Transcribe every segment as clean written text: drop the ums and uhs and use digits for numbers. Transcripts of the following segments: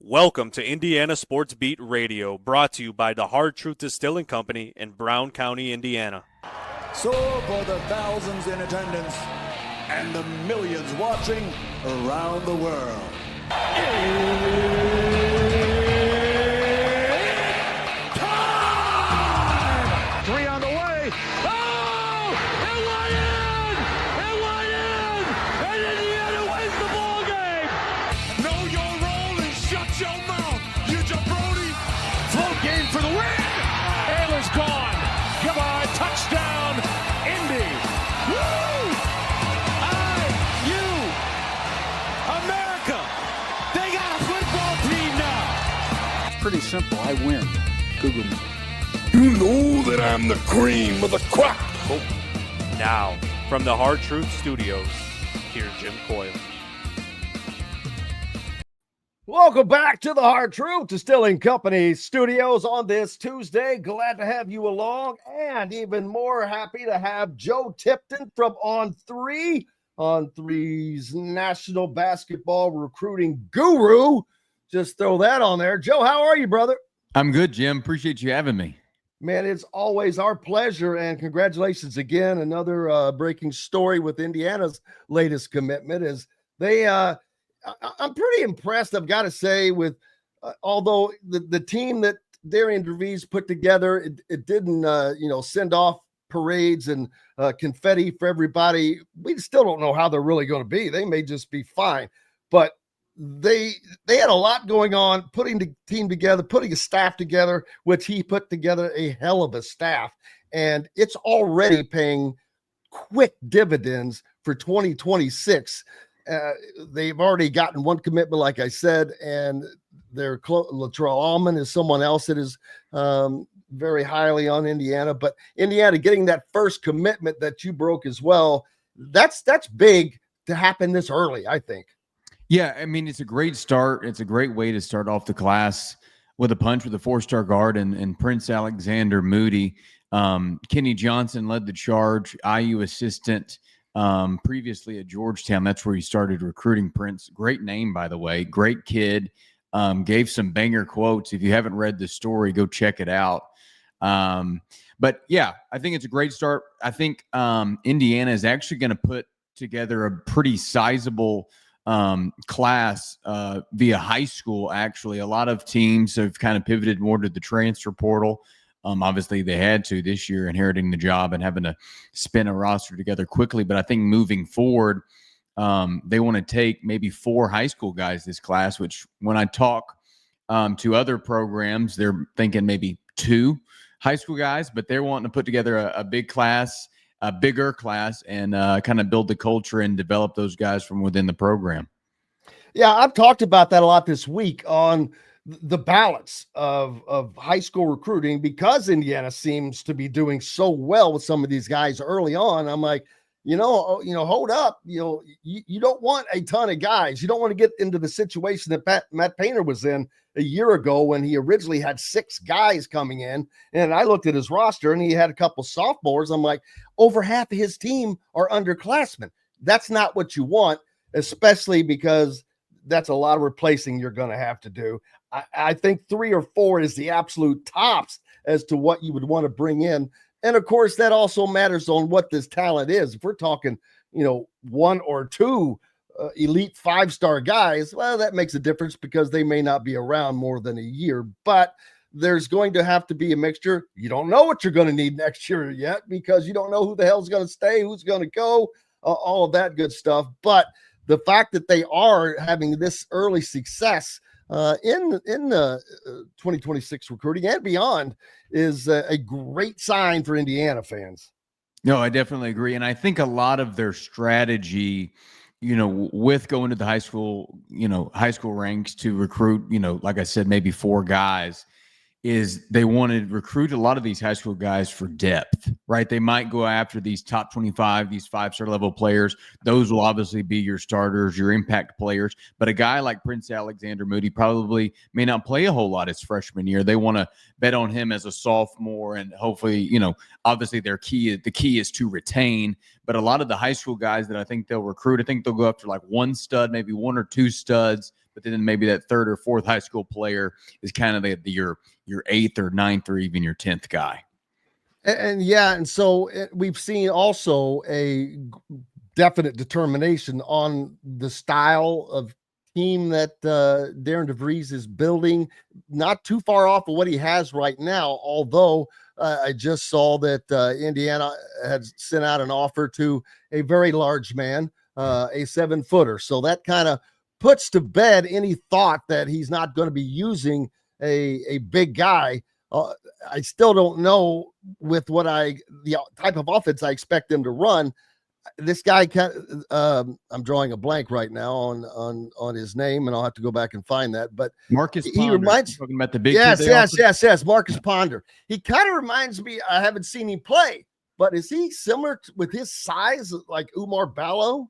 Welcome to Indiana Sports Beat Radio, brought to you by the Hard Truth Distilling Company in Brown County, Indiana. So for the thousands in attendance and the millions watching around the world. Time! 3 on the way. Oh! It went in! It went in! And Indiana wins the ball game! Know your role and shut your mouth, you jabroni! Float game for the win! Ayler's gone. Come on, touchdown, Indy! Woo! IU! America! They got a football team now! Pretty simple. I win. Google me. You know that I'm the cream of the crop. Now, from the Hard Truth Studios, here's Jim Coyle. Welcome back to the Hard Truth Distilling Company studios on this Tuesday. Glad to have you along, and even more happy to have Joe Tipton from On3's National Basketball Recruiting Guru. Just throw that on there. Joe, how are you, brother? I'm good, Jim. Appreciate you having me. Man, it's always our pleasure, and congratulations again. Another breaking story with Indiana's latest commitment is they I'm pretty impressed, I've got to say, with although the team that Darian DeVries put together, it didn't send off parades and confetti for everybody. We still don't know how they're really going to be. They may just be fine, but they had a lot going on, putting the team together, putting a staff together, which he put together a hell of a staff, and it's already paying quick dividends for 2026. They've already gotten one commitment, like I said, and their Latrell Allman is someone else that is very highly on Indiana. But Indiana getting that first commitment that you broke as well, that's big to happen this early, I think. Yeah, I mean, it's a great start. It's a great way to start off the class with a punch with a 4-star guard and Prince Alexander Moody. Kenny Johnson led the charge, IU assistant. Previously at Georgetown, that's where he started recruiting Prince. Great name, by the way. Great kid. Gave some banger quotes. If you haven't read the story, go check it out. But yeah, I think it's a great start. I think Indiana is actually going to put together a pretty sizable class via high school. Actually, a lot of teams have kind of pivoted more to the transfer portal. Obviously, they had to this year, inheriting the job and having to spin a roster together quickly. But I think moving forward, they want to take maybe 4 high school guys this class, which when I talk to other programs, they're thinking maybe 2 high school guys, but they're wanting to put together a big class, a bigger class, and kind of build the culture and develop those guys from within the program. Yeah, I've talked about that a lot this week on the balance of high school recruiting, because Indiana seems to be doing so well with some of these guys early on. I'm like, hold up. You don't want a ton of guys. You don't want to get into the situation that Matt Painter was in a year ago when he originally had 6 guys coming in. And I looked at his roster and he had a couple sophomores. I'm like, over half of his team are underclassmen. That's not what you want, especially because that's a lot of replacing you're going to have to do. I think 3 or 4 is the absolute tops as to what you would want to bring in. And of course, that also matters on what this talent is. If we're talking, 1 or 2 elite 5-star guys, well, that makes a difference because they may not be around more than a year. But there's going to have to be a mixture. You don't know what you're going to need next year yet because you don't know who the hell's going to stay, who's going to go, all of that good stuff. But the fact that they are having this early success in the 2026 recruiting and beyond is a great sign for Indiana fans. No, I definitely agree. And I think a lot of their strategy, with going to the high school ranks to recruit, like I said, maybe 4 guys, is they want to recruit a lot of these high school guys for depth, right? They might go after these top 25, these 5-star level players. Those will obviously be your starters, your impact players. But a guy like Prince Alexander Moody probably may not play a whole lot his freshman year. They want to bet on him as a sophomore, and hopefully, obviously the key is to retain. But a lot of the high school guys that I think they'll recruit, I think they'll go after like one stud, maybe one or two studs, but then maybe that third or fourth high school player is kind of your eighth or ninth or even your 10th guy. And so we've seen also a definite determination on the style of team that Darren DeVries is building, not too far off of what he has right now, although I just saw that Indiana had sent out an offer to a very large man, a 7-footer. So that kind of puts to bed any thought that he's not going to be using a big guy. I still don't know with the type of offense I expect them to run. This guy I'm drawing a blank right now on his name, and I'll have to go back and find that. But Marcus he Ponder, reminds talking about the big yes, Marcus Ponder. He kind of reminds me. I haven't seen him play, but is he similar with his size like Umar Ballo?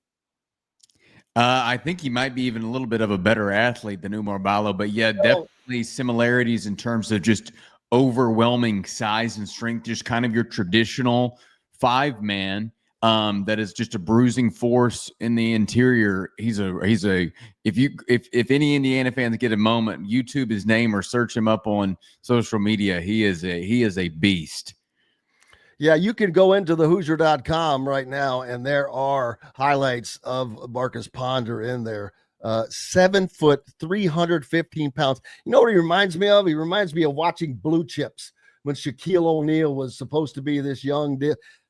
I think he might be even a little bit of a better athlete than Umar Ballo, but yeah, definitely similarities in terms of just overwhelming size and strength, just kind of your traditional 5-man. That is just a bruising force in the interior. He's a if any Indiana fans get a moment, YouTube his name or search him up on social media. He is a beast. Yeah, you can go into the Hoosier.com right now, and there are highlights of Marcus Ponder in there. 7 foot, 315 pounds. You know what he reminds me of? He reminds me of watching Blue Chips when Shaquille O'Neal was supposed to be this young.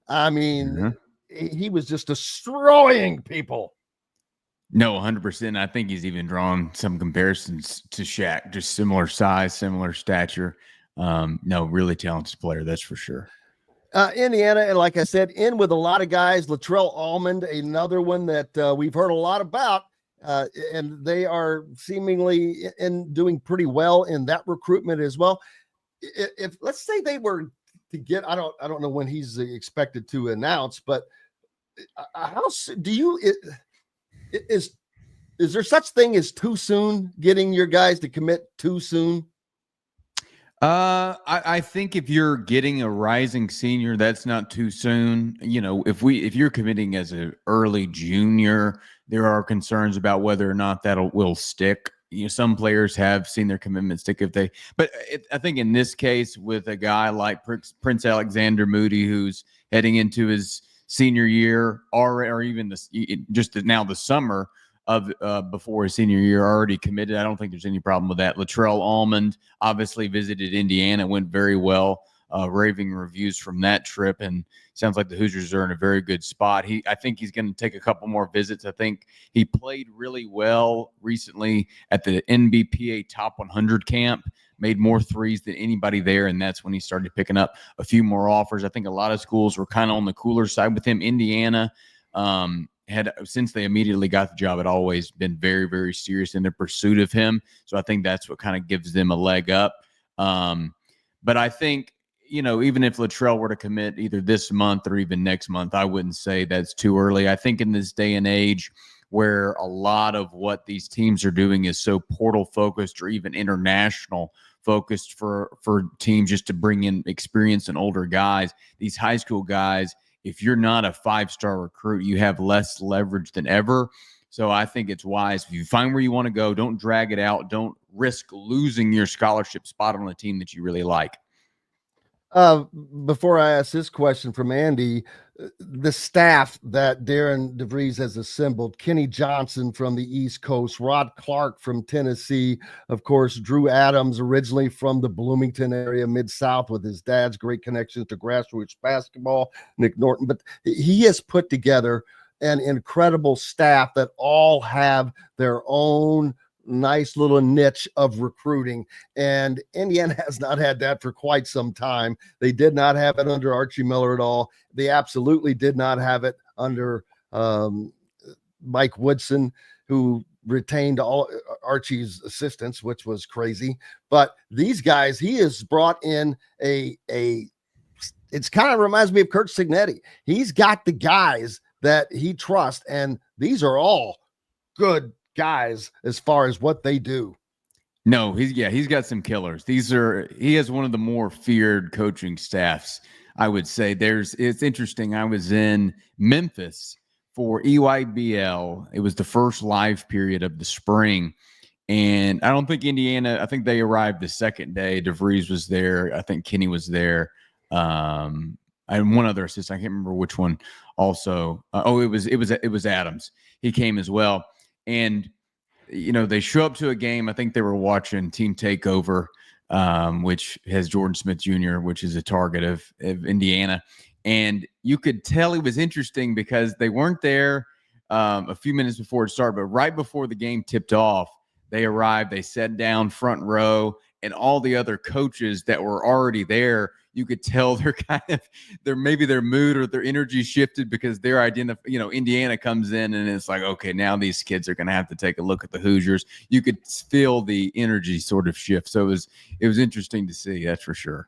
I mean, he was just destroying people. No, 100%. I think he's even drawn some comparisons to Shaq, just similar size, similar stature. No, really talented player, that's for sure. Indiana, and like I said, in with a lot of guys. Latrell Almond, another one that we've heard a lot about, and they are seemingly doing pretty well in that recruitment as well. If let's say they were to get, I don't know when he's expected to announce, but how do you? Is there such thing as too soon? Getting your guys to commit too soon? I think if you're getting a rising senior, that's not too soon. You know, if you're committing as an early junior, there are concerns about whether or not will stick. You know, some players have seen their commitment stick I think in this case with a guy like Prince Alexander Moody, who's heading into his senior year, or even now the summer of before his senior year, already committed. I don't think there's any problem with that. Latrell Almond obviously visited Indiana, went very well, raving reviews from that trip, and sounds like the Hoosiers are in a very good spot. I think he's going to take a couple more visits. I think he played really well recently at the NBPA Top 100 camp, made more threes than anybody there, and that's when he started picking up a few more offers. I think a lot of schools were kind of on the cooler side with him. Indiana had, since they immediately got the job, had always been very, very serious in their pursuit of him. So I think that's what kind of gives them a leg up. But I think, you know, even if Latrell were to commit either this month or even next month, I wouldn't say that's too early. I think in this day and age where a lot of what these teams are doing is so portal focused or even international focused for teams just to bring in experienced and older guys, these high school guys, if you're not a 5-star recruit, you have less leverage than ever. So I think it's wise. If you find where you want to go, don't drag it out. Don't risk losing your scholarship spot on a team that you really like. Before I ask this question from Andy, the staff that Darren DeVries has assembled: Kenny Johnson from the East Coast, Rod Clark from Tennessee, of course, Drew Adams, originally from the Bloomington area, Mid-South, with his dad's great connections to grassroots basketball, Nick Norton. But he has put together an incredible staff that all have their own nice little niche of recruiting, and Indiana has not had that for quite some time. They did not have it under Archie Miller at all. They absolutely did not have it under Mike Woodson, who retained all Archie's assistants, which was crazy. But these guys, he has brought in it's kind of reminds me of Kurt Signetti. He's got the guys that he trusts, and these are all good guys as far as what they do. No, he's got some killers. He has one of the more feared coaching staffs, I would say. It's interesting. I was in Memphis for EYBL. It was the first live period of the spring. And I don't think I think they arrived the second day. DeVries was there. I think Kenny was there. And one other assistant. I can't remember which one also. It was Adams. He came as well. And they show up to a game. I think they were watching Team Takeover, which has Jordan Smith Jr., which is a target of Indiana. And you could tell it was interesting because they weren't there a few minutes before it started, but right before the game tipped off, they arrived, they sat down front row, and all the other coaches that were already there, you could tell maybe their mood or their energy shifted because their idea, Indiana comes in and it's like, okay, now these kids are going to have to take a look at the Hoosiers. You could feel the energy sort of shift. So it was interesting to see, that's for sure.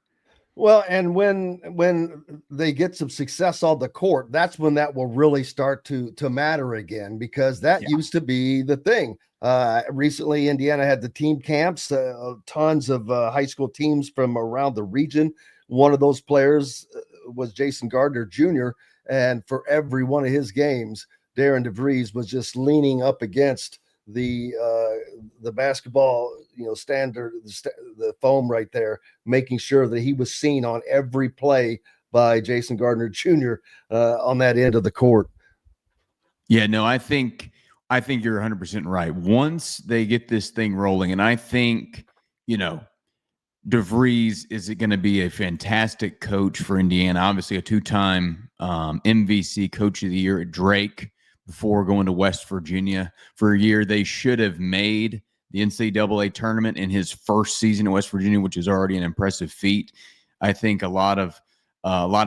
Well, and when they get some success on the court, that's when that will really start to matter again, because that used to be the thing. Recently, Indiana had the team camps, tons of high school teams from around the region. One of those players was Jason Gardner Jr., and for every one of his games, Darren DeVries was just leaning up against the basketball, standard, the foam right there, making sure that he was seen on every play by Jason Gardner Jr. On that end of the court. Yeah, no, I think you're 100% right. Once they get this thing rolling, and I think, DeVries is going to be a fantastic coach for Indiana. Obviously, a two-time MVC Coach of the Year at Drake before going to West Virginia for a year. They should have made the NCAA tournament in his first season at West Virginia, which is already an impressive feat. I think a lot of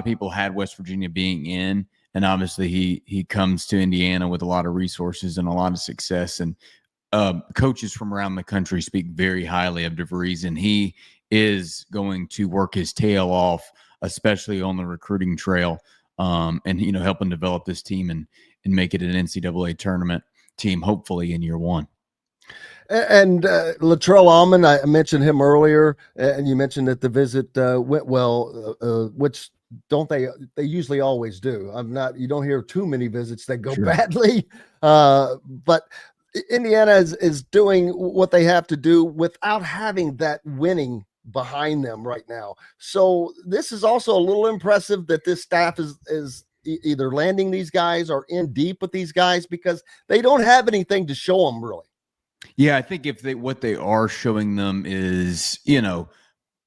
people had West Virginia being in, and obviously he comes to Indiana with a lot of resources and a lot of success. And coaches from around the country speak very highly of DeVries, and he is going to work his tail off, especially on the recruiting trail, and helping develop this team and make it an NCAA tournament team, hopefully in year one. And Latrell Almond, I mentioned him earlier, and you mentioned that the visit went well, which they usually always do. You don't hear too many visits that go badly, but Indiana is doing what they have to do without having that winning behind them right now. So this is also a little impressive that this staff is either landing these guys or in deep with these guys, because they don't have anything to show them really. Yeah, I think what they are showing them is,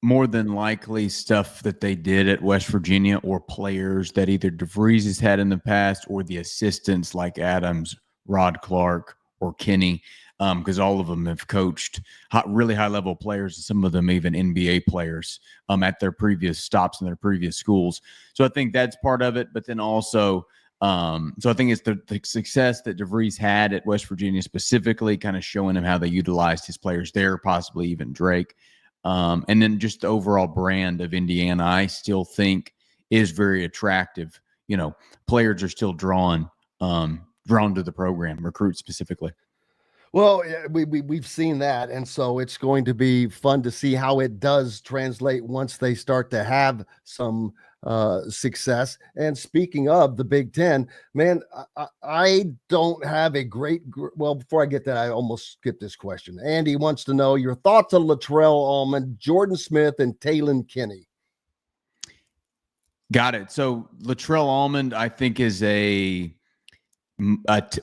more than likely stuff that they did at West Virginia, or players that either DeVries has had in the past, or the assistants like Adams, Rod Clark, or Kenny, because all of them have coached really high-level players, some of them even NBA players at their previous stops in their previous schools. So I think that's part of it. But then also, so I think it's the success that DeVries had at West Virginia specifically, kind of showing him how they utilized his players there, possibly even Drake. And then just the overall brand of Indiana, I still think is very attractive. Players are still drawn to the program, recruits specifically. Well, we've seen that, and so it's going to be fun to see how it does translate once they start to have some success. And speaking of the Big Ten, man, I don't have a well, before I get that, I almost skipped this question. Andy wants to know your thoughts on Latrell Almond, Jordan Smith, and Talon Kinney. Got it. So Latrell Almond, I think, is a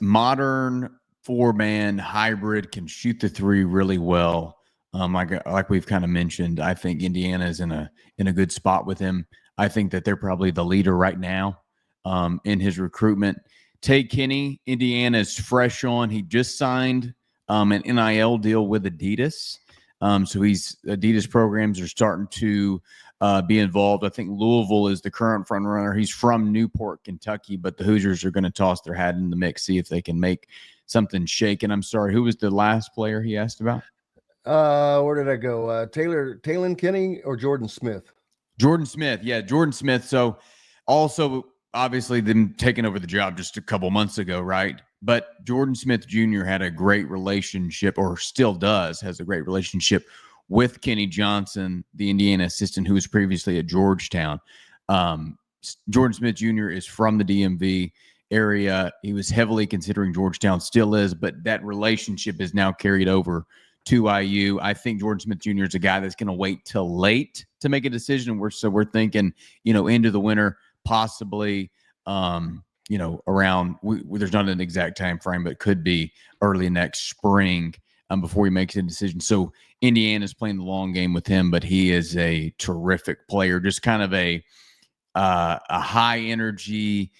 modern four-man hybrid, can shoot the three really well. Like we've kind of mentioned, I think Indiana is in a good spot with him. I think that they're probably the leader right now in his recruitment. Tate Kinney, Indiana is fresh on. He just signed an NIL deal with Adidas. So Adidas programs are starting to be involved. I think Louisville is the current front runner. He's from Newport, Kentucky, but the Hoosiers are going to toss their hat in the mix, see if they can make something shake. And I'm sorry, who was the last player he asked about? Where did I go? Talon Kinney or Jordan Smith? Jordan Smith. Yeah, Jordan Smith. So also, obviously, them taking over the job just a couple months ago, right? But Jordan Smith Jr. had a great relationship, or still has a great relationship with Kenny Johnson, the Indiana assistant who was previously at Georgetown. Jordan Smith Jr. is from the DMV area. He was heavily considering Georgetown, still is, but that relationship is now carried over to IU. I think Jordan Smith Jr. is a guy that's going to wait till late to make a decision. We're thinking, into the winter, possibly, around. There's not an exact time frame, but could be early next spring before he makes a decision. So Indiana's playing the long game with him, but he is a terrific player. Just kind of a high energy,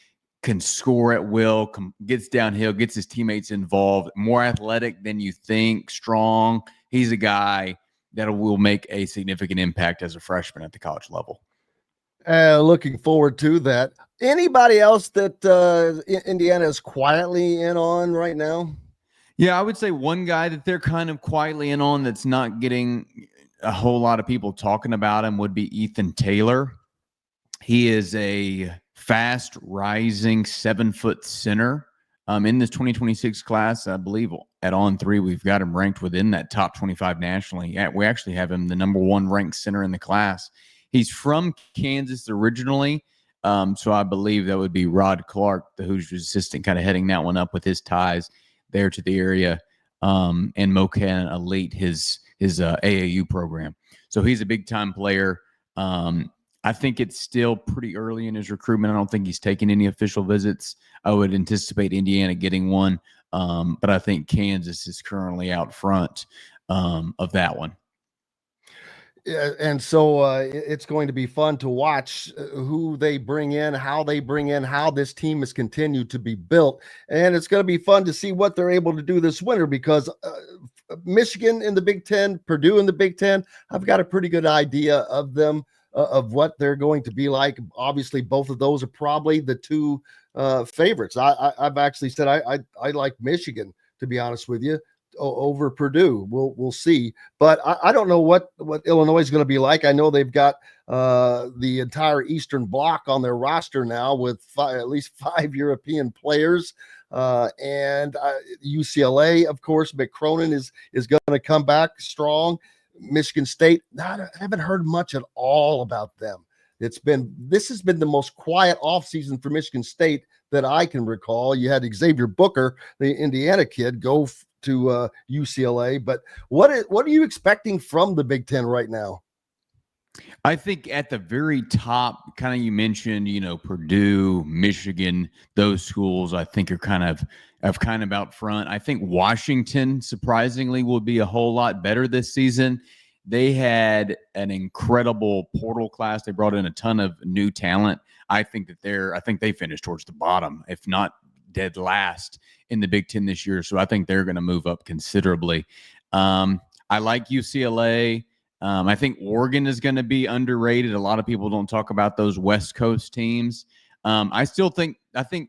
can score at will, gets downhill, gets his teammates involved, more athletic than you think, strong. He's a guy that will make a significant impact as a freshman at the college level. Looking forward to that. Anybody else that Indiana is quietly in on right now? Yeah, I would say one guy that they're kind of quietly in on that's not getting a whole lot of people talking about him would be Ethan Taylor. He is a fast rising 7-foot center in this 2026 class. I believe at On3, we've got him ranked within that top 25 nationally. Yeah, we actually have him the number 1 ranked center in the class. He's from Kansas originally. So I believe that would be Rod Clark, the Hoosiers assistant, kind of heading that one up with his ties there to the area. And Mocan Elite, his AAU program. So he's a big time player. I think it's still pretty early in his recruitment. I don't think he's taken any official visits. I would anticipate Indiana getting one. But I think Kansas is currently out front of that one. Yeah, and so it's going to be fun to watch who they bring in, how this team has continued to be built. And it's going to be fun to see what they're able to do this winter, because Michigan in the Big Ten, Purdue in the Big Ten, I've got a pretty good idea of them, of what they're going to be like. Obviously, both of those are probably the two favorites. I've actually said I like Michigan, to be honest with you, over Purdue. We'll see, but I don't know what Illinois is going to be like. I know they've got the entire Eastern Bloc on their roster now with at least 5 European players, and UCLA, of course. McCronin is going to come back strong. Michigan State, I haven't heard much at all about them. This has been the most quiet offseason for Michigan State that I can recall. You had Xavier Booker, the Indiana kid, go to UCLA, but what are you expecting from the Big Ten right now? I think at the very top, kind of, you mentioned, Purdue, Michigan, those schools I think are kind of out front. I think Washington, surprisingly, will be a whole lot better this season. They had an incredible portal class. They brought in a ton of new talent. I think they finished towards the bottom, if not dead last in the Big Ten this year. So I think they're going to move up considerably. I like UCLA. I think Oregon is going to be underrated. A lot of people don't talk about those West Coast teams. I think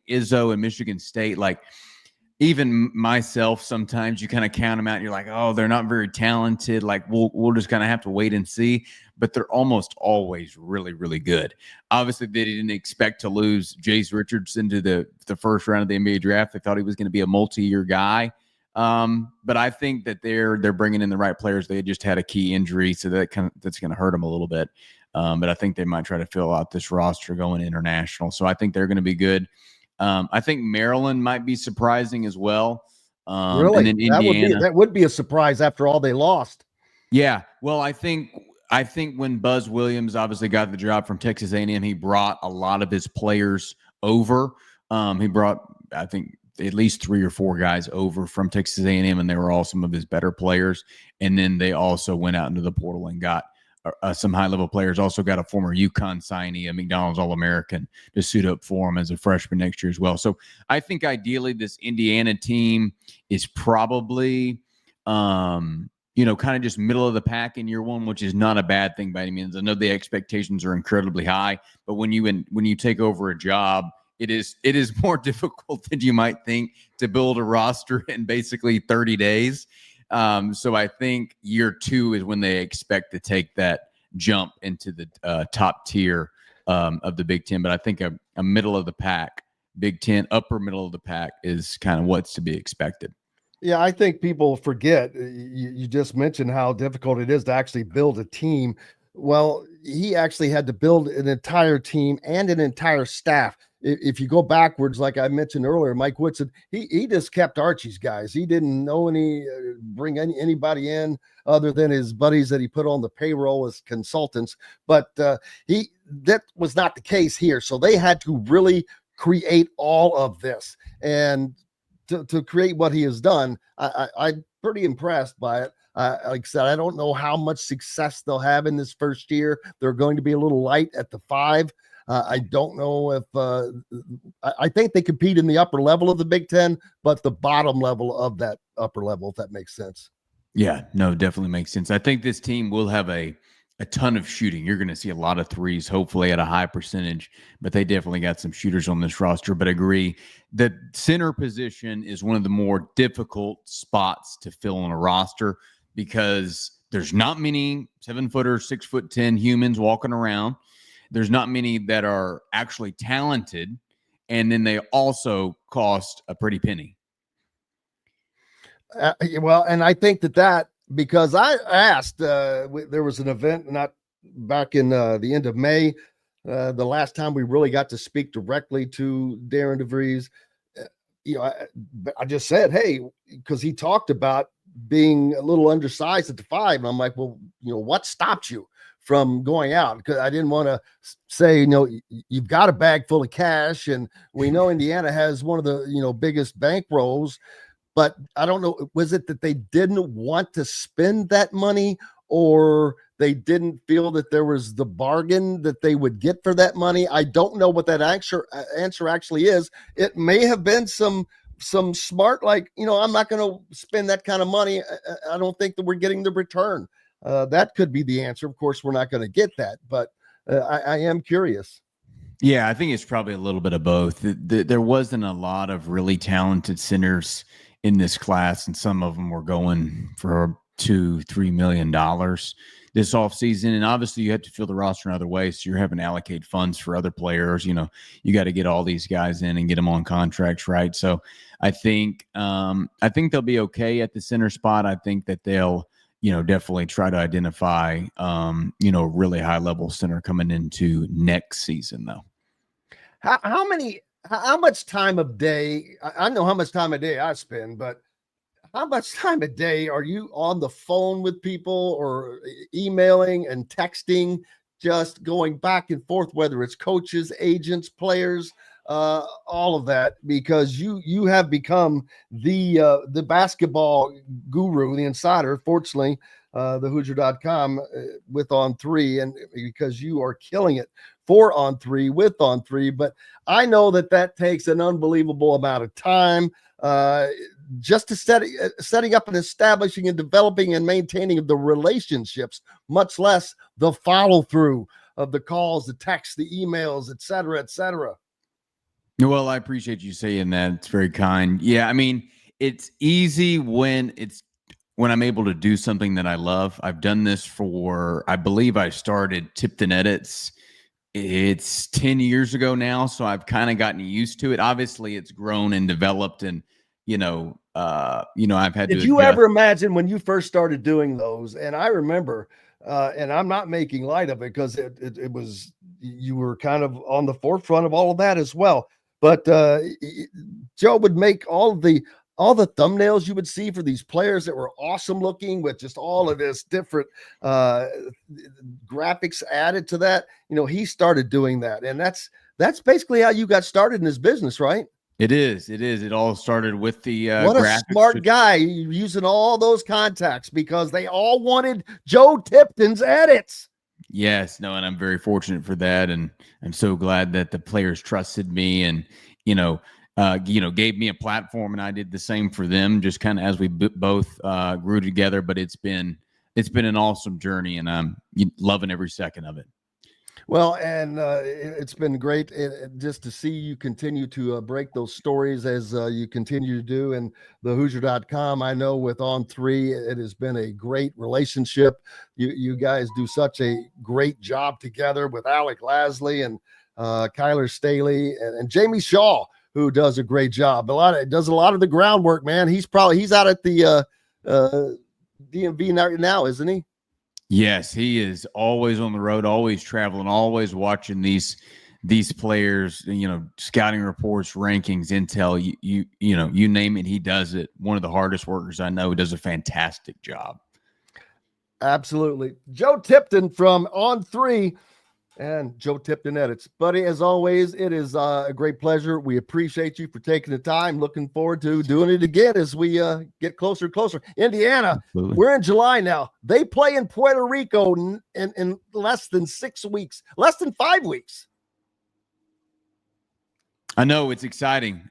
Izzo and Michigan State, like, even myself, sometimes you kind of count them out and you're like, oh, they're not very talented. Like, we'll just kind of have to wait and see. But they're almost always really, really good. Obviously, they didn't expect to lose Jace Richardson to the first round of the NBA draft. They thought he was going to be a multi-year guy. But I think that they're bringing in the right players. They just had a key injury, so that's going to hurt them a little bit. But I think they might try to fill out this roster going international. So I think they're going to be good. I think Maryland might be surprising as well. Really? And then Indiana. That would be a surprise after all they lost. Yeah. Well, I think when Buzz Williams obviously got the job from Texas A&M, he brought a lot of his players over. He brought, I think, at least 3 or 4 guys over from Texas A&M, and they were all some of his better players. And then they also went out into the portal and got some high-level players. Also got a former UConn signee, a McDonald's All-American, to suit up for him as a freshman next year as well. So I think ideally this Indiana team is probably, kind of just middle of the pack in year one, which is not a bad thing by any means. I know the expectations are incredibly high, but when you take over a job, it is more difficult than you might think to build a roster in basically 30 days. So I think year 2 is when they expect to take that jump into the top tier of the Big Ten. But I think a middle of the pack Big Ten, upper middle of the pack is kind of what's to be expected. Yeah, I think people forget. You just mentioned how difficult it is to actually build a team. Well, he actually had to build an entire team and an entire staff. If you go backwards, like I mentioned earlier, Mike Woodson, he just kept Archie's guys. He didn't know bring anybody in other than his buddies that he put on the payroll as consultants. But that was not the case here. So they had to really create all of this. And to create what he has done, I'm pretty impressed by it. Like I said, I don't know how much success they'll have in this first year. They're going to be a little light at the 5. I don't know if I think they compete in the upper level of the Big Ten, but the bottom level of that upper level, if that makes sense. Yeah, no, definitely makes sense. I think this team will have a ton of shooting. You're going to see a lot of threes, hopefully at a high percentage, but they definitely got some shooters on this roster. But agree, the center position is one of the more difficult spots to fill on a roster because there's not many 7-footers, 6'10" humans walking around. There's not many that are actually talented, and then they also cost a pretty penny. Well, and I think that because I asked, there was an event not back in the end of May, the last time we really got to speak directly to Darren DeVries. I just said, hey, because he talked about being a little undersized at the 5. And I'm like, well, what stopped you from going out? Because I didn't want to say, you've got a bag full of cash, and we know Indiana has one of the, biggest bankrolls. But I don't know, was it that they didn't want to spend that money, or they didn't feel that there was the bargain that they would get for that money? I don't know what that answer actually is. It may have been some smart, like, I'm not going to spend that kind of money. I don't think that we're getting the return. That could be the answer. Of course, we're not going to get that, but I am curious. Yeah, I think it's probably a little bit of both. There wasn't a lot of really talented centers in this class, and some of them were going for $2-3 million this offseason. And obviously you have to fill the roster in other ways. So you're having to allocate funds for other players. You got to get all these guys in and get them on contracts, right? So I think they'll be okay at the center spot. I think that they'll, definitely try to identify, really high level center coming into next season though. How much time of day? I know how much time a day I spend, but how much time a day are you on the phone with people or emailing and texting, just going back and forth, whether it's coaches, agents, players, all of that, because you have become the basketball guru, the insider, fortunately, the Hoosier.com with On3, and because you are killing it for On3 with On3. But I know that takes an unbelievable amount of time just to setting up and establishing and developing and maintaining the relationships, much less the follow through of the calls, the texts, the emails, et cetera, et cetera. Well, I appreciate you saying that. It's very kind. Yeah, I mean, it's easy when I'm able to do something that I love. I've done this I believe I started Tipton Edits. It's 10 years ago now, so I've kind of gotten used to it. Obviously, it's grown and developed, and I've had to. Did you ever imagine when you first started doing those? And I remember, and I'm not making light of it because it was, you were kind of on the forefront of all of that as well. But Joe would make all the thumbnails you would see for these players that were awesome looking with just all of this different graphics added to that. He started doing that, and that's basically how you got started in this business, right? It is. It all started with the what a smart guy using all those contacts because they all wanted Joe Tipton's edits. Yes, no, and I'm very fortunate for that, and I'm so glad that the players trusted me and gave me a platform, and I did the same for them, just kind of as we both grew together. But it's been an awesome journey, and I'm loving every second of it. Well, and it's been great just to see you continue to break those stories as you continue to do. And the Hoosier.com, I know with On3, it has been a great relationship. You guys do such a great job together with Alec Lasley and Kyler Staley and Jamie Shaw, who does a great job. Does a lot of the groundwork, man. He's out at the DMV now, isn't he? Yes, he is always on the road, always traveling, always watching these players, scouting reports, rankings, intel, you name it, he does it. One of the hardest workers I know. He does a fantastic job. Absolutely. Joe Tipton from On3 and Joe Tipton edits. Buddy, as always, it is a great pleasure. We appreciate you for taking the time. Looking forward to doing it again as we get closer and closer. Indiana, Absolutely. We're in July now. They play in Puerto Rico in less than 6 weeks, less than 5 weeks. I know, it's exciting.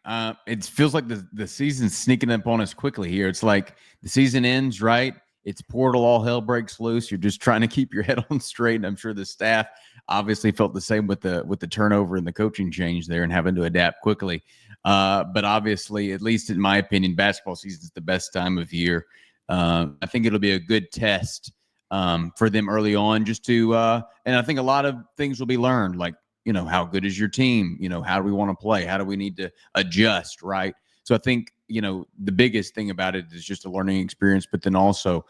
It feels like the season's sneaking up on us quickly here. It's like the season ends, right? It's portal, all hell breaks loose. You're just trying to keep your head on straight. And I'm sure the staff obviously felt the same with the turnover and the coaching change there and having to adapt quickly. But obviously, at least in my opinion, basketball season is the best time of year. I think it'll be a good test for them early on, just to and I think a lot of things will be learned, like, how good is your team? How do we want to play? How do we need to adjust, right? So I think, the biggest thing about it is just a learning experience, but then also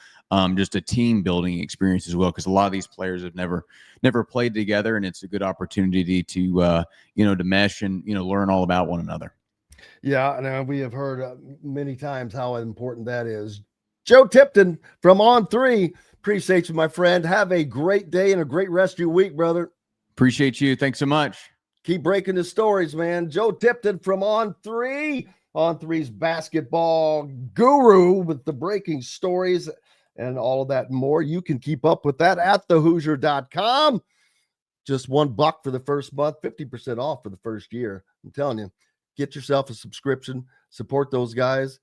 just a team building experience as well, because a lot of these players have never played together, and it's a good opportunity to, to mesh and, learn all about one another. Yeah, and we have heard many times how important that is. Joe Tipton from On3, appreciate you, my friend. Have a great day and a great rest of your week, brother. Appreciate you. Thanks so much. Keep breaking the stories, man. Joe Tipton from On3's basketball guru with the breaking stories and all of that and more. You can keep up with that at thehoosier.com. Just $1 for the first month, 50% off for the first year. I'm telling you, get yourself a subscription, support those guys.